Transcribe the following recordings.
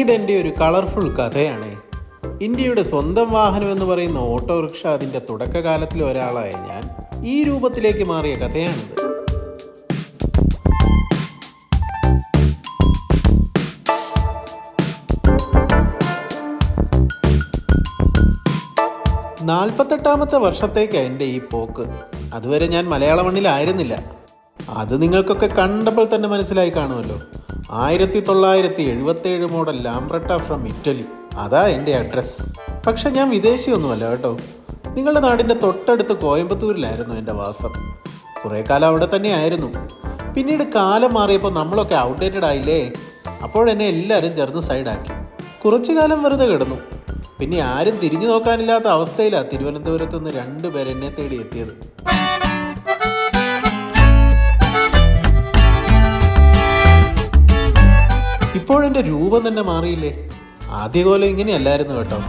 ഇതെൻ്റെ ഒരു കളർഫുൾ കഥയാണ്. ഇന്ത്യയുടെ സ്വന്തം വാഹനം എന്ന് പറയുന്ന ഓട്ടോറിക്ഷ അതിൻ്റെ തുടക്കകാലത്തിൽ ഒരാളായ ഞാൻ ഈ രൂപത്തിലേക്ക് മാറിയ കഥയാണിത്. നാൽപ്പത്തെട്ടാമത്തെ വർഷത്തേക്കാണ് എൻ്റെ ഈ പോക്ക്. അതുവരെ ഞാൻ മലയാള മണ്ണിലായിരുന്നില്ല. അത് നിങ്ങൾക്കൊക്കെ കണ്ടപ്പോൾ തന്നെ മനസ്സിലായി കാണുമല്ലോ. 1977 മോഡൽ ലാംബ്രട്ട ഫ്രം ഇറ്റലി, അതാ എൻ്റെ അഡ്രസ്സ്. പക്ഷെ ഞാൻ വിദേശിയൊന്നുമല്ല കേട്ടോ. നിങ്ങളുടെ നാടിൻ്റെ തൊട്ടടുത്ത് കോയമ്പത്തൂരിലായിരുന്നു എൻ്റെ വാസം. കുറേ കാലം അവിടെ തന്നെ ആയിരുന്നു. പിന്നീട് കാലം മാറിയപ്പോൾ നമ്മളൊക്കെ ഔട്ട്ഡേറ്റഡ് ആയില്ലേ. അപ്പോഴെന്നെ എല്ലാവരും ചേർന്ന് സൈഡാക്കി. കുറച്ചു കാലം വെറുതെ കിടന്നു. പിന്നെ ആരും തിരിഞ്ഞു നോക്കാനില്ലാത്ത അവസ്ഥയിലാണ് തിരുവനന്തപുരത്ത് നിന്ന് 2 പേർ എന്നെ തേടി എത്തിയത്. ഇപ്പോഴെൻ്റെ രൂപം തന്നെ മാറിയില്ലേ. ആദ്യകാലം ഇങ്ങനെയല്ലായിരുന്നു കേട്ടോ.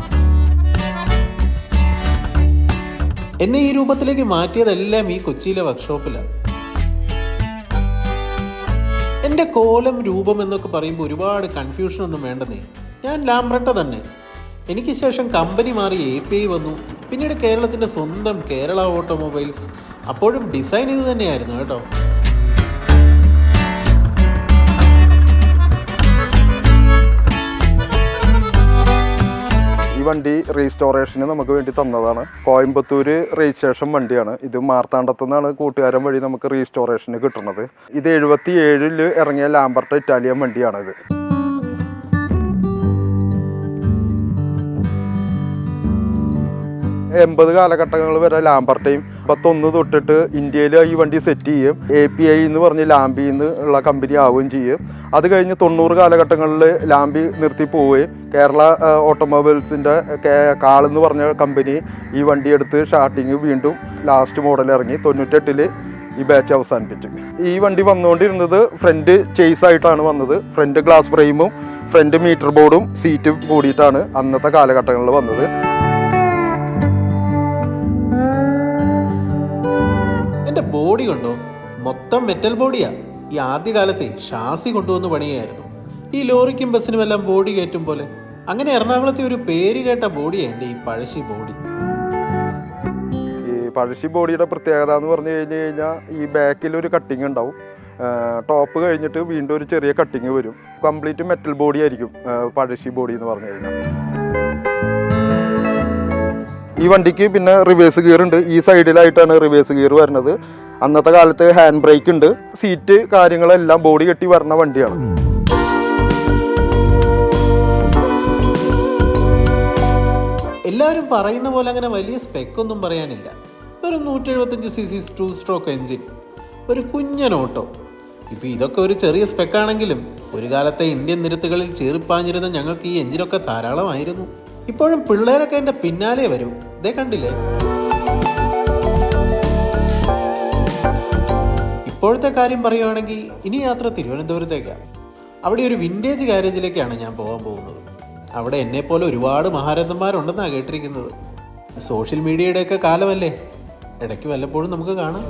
എന്നെ ഈ രൂപത്തിലേക്ക് മാറ്റിയതെല്ലാം ഈ കൊച്ചിയിലെ വർക്ക്ഷോപ്പിലാണ്. എൻ്റെ കോലം രൂപം എന്നൊക്കെ പറയുമ്പോൾ ഒരുപാട് കൺഫ്യൂഷനൊന്നും വേണ്ടെന്നേ. ഞാൻ ലാംബ്രട്ട തന്നെ. എനിക്ക് ശേഷം കമ്പനി മാറി API വന്നു. പിന്നീട് കേരളത്തിൻ്റെ സ്വന്തം കേരള ഓട്ടോമൊബൈൽസ്. അപ്പോഴും ഡിസൈൻ ഇത് തന്നെയായിരുന്നു കേട്ടോ. ഈ വണ്ടി റീസ്റ്റോറേഷന് നമുക്ക് വേണ്ടി തന്നതാണ്. കോയമ്പത്തൂർ രജിസ്ട്രേഷൻ വണ്ടിയാണ് ഇത്. മാർത്താണ്ഡത്തു നിന്നാണ് കൂട്ടുകാരൻ വഴി നമുക്ക് റീസ്റ്റോറേഷന് കിട്ടുന്നത്. ഇത് 77 ഇറങ്ങിയ ലാംബർട്ട ഇറ്റാലിയൻ വണ്ടിയാണിത്. 80 കാലഘട്ടങ്ങൾ വരെ ലാംബർട്ടയും 51 തൊട്ടിട്ട് ഇന്ത്യയിൽ ഈ വണ്ടി സെറ്റ് ചെയ്യും. API എന്ന് പറഞ്ഞ് ലാംബിയിൽ നിന്ന് ഉള്ള കമ്പനി ആവുകയും ചെയ്യും. അത് കഴിഞ്ഞ് 90 കാലഘട്ടങ്ങളിൽ ലാംബി നിർത്തി പോവുകയും കേരള ഓട്ടോമൊബൈൽസിൻ്റെ കാളെന്ന് പറഞ്ഞ കമ്പനി ഈ വണ്ടി എടുത്ത് സ്റ്റാർട്ടിങ് വീണ്ടും ലാസ്റ്റ് മോഡൽ ഇറങ്ങി 98 ഈ ബാച്ച് അവസാനിപ്പിച്ചു. ഈ വണ്ടി വന്നുകൊണ്ടിരുന്നത് ഫ്രണ്ട് ചേസ് ആയിട്ടാണ് വന്നത്. ഫ്രണ്ട് ഗ്ലാസ് ഫ്രെയിമും ഫ്രണ്ട് മീറ്റർ ബോർഡും സീറ്റും കൂടിയിട്ടാണ് അന്നത്തെ കാലഘട്ടങ്ങളിൽ വന്നത്. എൻ്റെ ബോഡി കണ്ടോ, മൊത്തം മെറ്റൽ ബോഡിയാ. ഈ ആദ്യകാലത്തെ ഷാസി കൊണ്ടുവന്ന് പണിയായിരുന്നു. ഈ ലോറിക്കും ബസ്സിനും എല്ലാം ബോഡി കയറ്റും പോലെ. അങ്ങനെ എറണാകുളത്തെ ഒരു പേര് കേട്ട ബോഡിയാണ് എൻ്റെ ഈ പഴശ്ശി ബോഡി. ഈ പഴശ്ശി ബോഡിയുടെ പ്രത്യേകത എന്ന് പറഞ്ഞു കഴിഞ്ഞാൽ ഈ ബാക്കിൽ ഒരു കട്ടിങ് ഉണ്ടാവും. ടോപ്പ് കഴിഞ്ഞിട്ട് വീണ്ടും ഒരു ചെറിയ കട്ടിങ് വരും. കംപ്ലീറ്റ് മെറ്റൽ ബോഡി ആയിരിക്കും പഴശ്ശി ബോഡി എന്ന് പറഞ്ഞു കഴിഞ്ഞാൽ. ഈ വണ്ടിക്ക് പിന്നെ റിവേഴ്സ് ഗിയർ ഉണ്ട്. ഈ സൈഡിലായിട്ടാണ് റിവേഴ്സ് ഗിയർ വരുന്നത്. അന്നത്തെ കാലത്ത് ഹാൻഡ് ബ്രേക്ക് ഉണ്ട്. സീറ്റ് കാര്യങ്ങളെല്ലാം ബോഡി കെട്ടി വരുന്ന വണ്ടിയാണ്. എല്ലാവരും പറയുന്ന പോലെ അങ്ങനെ വലിയ സ്പെക്കൊന്നും പറയാനില്ല. ഒരു 175cc 2 സ്ട്രോക്ക് എൻജിൻ, ഒരു കുഞ്ഞൻ ഓട്ടോ. ഇപ്പം ഇതൊക്കെ ഒരു ചെറിയ സ്പെക്കാണെങ്കിലും ഒരു കാലത്തെ ഇന്ത്യൻ നിരത്തുകളിൽ ചീറിപ്പാഞ്ഞിരുന്ന ഞങ്ങൾക്ക് ഈ എൻജിനൊക്കെ ധാരാളമായിരുന്നു. ഇപ്പോഴും പിള്ളേരൊക്കെ എൻ്റെ പിന്നാലെ വരും. ഇതേ കണ്ടില്ലേ. ഇപ്പോഴത്തെ കാര്യം പറയുകയാണെങ്കിൽ ഇനി യാത്ര തിരുവനന്തപുരത്തേക്കാണ്. അവിടെ ഒരു വിൻറ്റേജ് ഗാരേജിലേക്കാണ് ഞാൻ പോകാൻ പോകുന്നത്. അവിടെ എന്നെപ്പോലെ ഒരുപാട് മഹാരഥന്മാരുണ്ടെന്നാണ് കേട്ടിരിക്കുന്നത്. സോഷ്യൽ മീഡിയയുടെയൊക്കെ കാലമല്ലേ, ഇടയ്ക്ക് വല്ലപ്പോഴും നമുക്ക് കാണാം.